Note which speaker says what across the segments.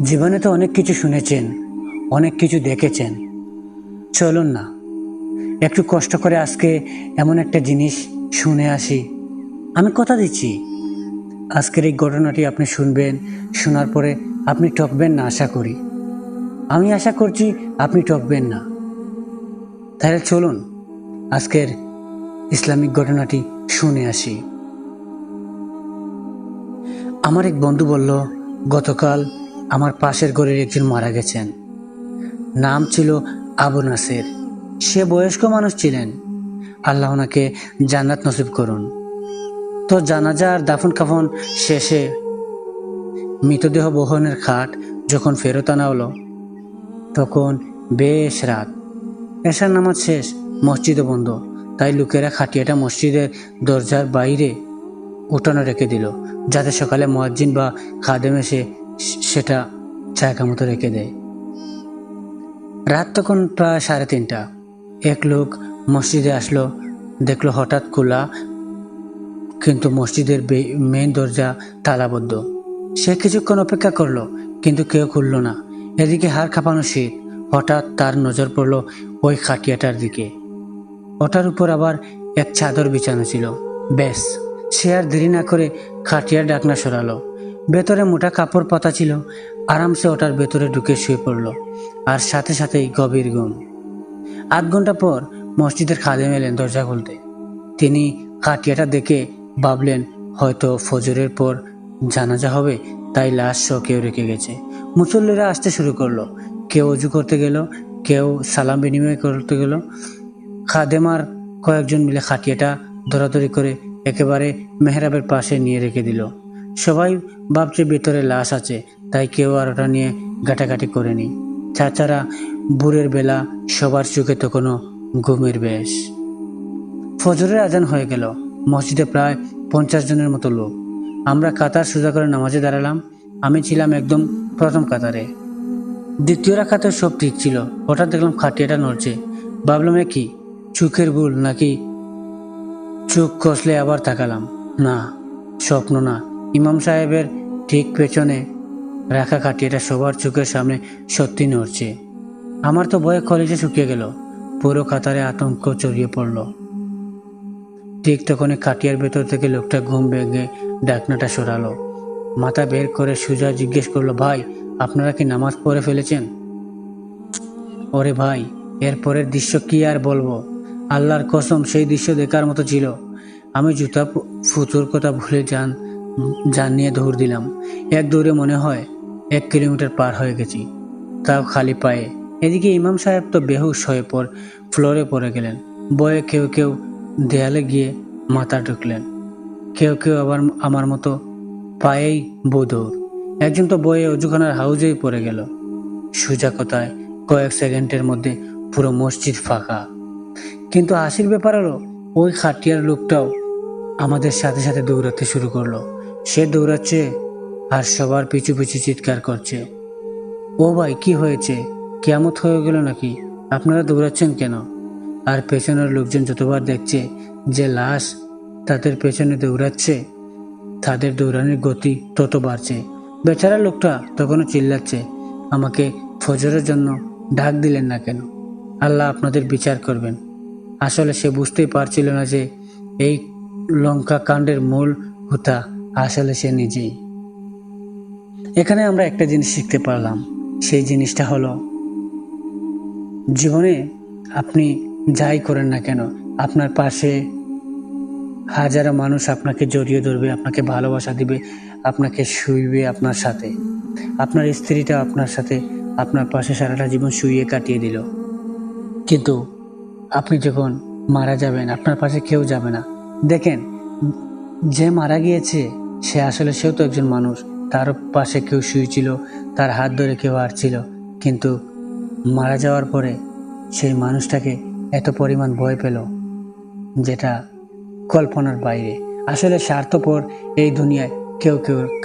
Speaker 1: জীবনে তো অনেক কিছু শুনেছেন, অনেক কিছু দেখেছেন। চলুন না, একটু কষ্ট করে আজকে এমন একটা জিনিস শুনে আসি। আমি কথা দিচ্ছি, আজকের এই ঘটনাটি আপনি শুনবেন, শোনার পরে আপনি ঠকবেন না আশা করি। আমি আশা করছি আপনি ঠকবেন না। তাহলে চলুন আজকের ইসলামিক ঘটনাটি শুনে আসি। আমার এক বন্ধু বলল, গতকাল আমার পাশের ঘরের একজন মারা গেছেন। নাম ছিল আবু নাসের। সে বয়স্ক মানুষ ছিলেন। আল্লাহ ওনাকে জান্নাত নসিব করুন। তো জানাজা আর দাফন কাফন শেষে মৃতদেহ বহনের খাট যখন ফেরত আনা হলো, তখন বেশ রাত। এশার নামাজ শেষ, মসজিদও বন্ধ। তাই লোকেরা খাটিয়াটা মসজিদের দরজার বাইরে উঠানো রেখে দিল, যাতে সকালে মুয়াজ্জিন বা খাদেম এসে সেটা জায়গা মতো রেখে দেয়। রাত তখন প্রায় 3:30। এক লোক মসজিদে আসলো, দেখলো হঠাৎ খোলা, কিন্তু মসজিদের মেইন দরজা তালাবদ্ধ। সে কিছুক্ষণ অপেক্ষা করলো, কিন্তু কেউ খুলল না। এদিকে হাড় কাঁপানো শীত। হঠাৎ তার নজর পড়ল ওই খাটিয়াটার দিকে। ওটার উপর আবার এক চাদর বিছানো ছিল। ব্যাস, সে আর দেরি না করে খাটিয়ার ঢাকনা সরালো। ভেতরে মোটা কাপড় পাতা ছিল। আরামসে ওটার ভেতরে ঢুকে শুয়ে পড়ল, আর সাথে সাথেই গভীর ঘুম। 8 ঘন্টা পর মসজিদের খাদেম এলেন দরজা খুলতে। তিনি খাটিয়াটা দেখে ভাবলেন হয়তো ফজরের পর জানাজা হবে, তাই লাশ সহ কেউ রেখে গেছে। মুসল্লিরা আসতে শুরু করলো। কেউ অজু করতে গেল, কেউ সালাম বিনিময় করতে গেল। খাদেমার কয়েকজন মিলে খাটিয়াটা দরাদরি করে একেবারে মেহরাবের পাশে নিয়ে রেখে দিল। সবাই ভাবছে ভেতরে লাশ আছে, তাই কেউ আর ওটা নিয়ে ঘাটাঘাটি করেনি। চাচারা ভোরের বেলা সবার চোখে তখনও ঘুমের বেশ। ফজরের আজান হয়ে গেল। মসজিদে প্রায় 50 জনের মতো লোক। আমরা কাতার সোজা করে নামাজে দাঁড়ালাম। আমি ছিলাম একদম প্রথম কাতারে। দ্বিতীয় রাকাতে সব ঠিক ছিল। হঠাৎ দেখলাম খাটিয়াটা নড়ছে। ভাবলাম এ কি, চোখের ভুল নাকি? চোখ কষলে আবার তাকালাম। না, স্বপ্ন না। ইমাম সাহেবের ঠিক পেছনে রাখা খাটিয়াটা সবার চোখের সামনে সত্যি নড়ছে। আমার তো ভয়ে কলেজে শুকিয়ে গেল। পুরো কাতারে আতঙ্ক ছড়িয়ে পড়ল। ঠিক তখনই খাটিয়ার ভেতর থেকে লোকটা ঘুম ভেঙে ঢাকনাটা সরালো। মাথা বের করে সুজা জিজ্ঞেস করলো, ভাই, আপনারা কি নামাজ পড়ে ফেলেছেন? ওরে ভাই, এর পরের দৃশ্য কি আর বলবো। আল্লাহর কসম, সেই দৃশ্য দেখার মতো ছিল। আমি জুতা ফুতুর কথা ভুলে জান নিয়ে দৌড় দিলাম। এক দৌড়ে মনে হয় 1 কিলোমিটার পার হয়ে গেছি, তাও খালি পায়ে। এদিকে ইমাম সাহেব তো বেহুশ হয়ে ফ্লোরে পড়ে গেলেন। বয়ে কেউ কেউ দেয়ালে গিয়ে মাথা ঢুকলেন, কেউ কেউ আবার আমার মতো পায়েই বদৌড়। একজন তো বয়ে অজুখানার হাউজেই পড়ে গেল। সোজা কথায় কয়েক সেকেন্ডের মধ্যে পুরো মসজিদ ফাঁকা। কিন্তু হাসির ব্যাপার হলো, ওই খাটিয়ার লোকটাও আমাদের সাথে সাথে দৌড়াতে শুরু করলো। সে দৌড়াচ্ছে আর সবার পিছু পিছু চিৎকার করছে, ও ভাই, কি হয়েছে? কিয়ামত হয়ে গেল নাকি? আপনারা দৌড়াচ্ছেন কেন? আর পেছনের লোকজন যতবার দেখছে যে লাশ তাদের পেছনে দৌড়াচ্ছে, তাদের দৌড়ানোর গতি তত বাড়ছে। বেচারা লোকটা তখনও চিল্লাচ্ছে, আমাকে ফজরের জন্য ডাক দিলেন না কেন? আল্লাহ আপনাদের বিচার করবেন। আসলে সে বুঝতেই পারছিল না যে এই লঙ্কা কাণ্ডের মূল হোতা আসলে সে নিজেই। এখানে আমরা একটা জিনিস শিখতে পারলাম। সেই জিনিসটা হলো, জীবনে আপনি যাই করেন না কেন, আপনার পাশে হাজারো মানুষ আপনাকে জড়িয়ে ধরবে, আপনাকে ভালোবাসা দিবে, আপনাকে শুইবে আপনার সাথে। আপনার স্ত্রীটা আপনার সাথে আপনার পাশে সারাটা জীবন শুইয়ে কাটিয়ে দিল, কিন্তু আপনি যখন মারা যাবেন আপনার পাশে কেউ যাবে না। দেখেন, যে মারা গিয়েছে সেও তো একজন মানুষ। তার পাশে কেউ শুয়েছিল, তার হাত ধরে কেউ হাঁটছিল, কিন্তু মারা যাওয়ার পরে সেই মানুষটাকে এত পরিমাণ ভয় পেল, যেটা কল্পনার বাইরে। আসলে স্বার্থপর এই দুনিয়ায় কেউ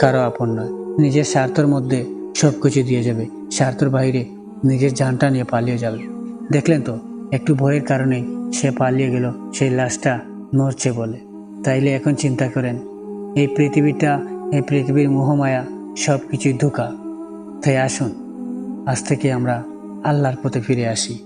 Speaker 1: কারো আপন নয়। নিজের স্বার্থের মধ্যে সবকিছু দিয়ে যাবে, স্বার্থের বাইরে নিজের জানটা নিয়ে পালিয়ে যাবে। দেখলেন তো, একটু ভয়ের কারণে সে পালিয়ে গেল সেই লাশটা নড়ছে বলে। তাইলে এখন চিন্তা করেন, এই পৃথিবীর মোহমায়া সবকিছুই ধোঁকা। তাই আসুন আজ থেকে আমরা আল্লাহর পথে ফিরে আসি।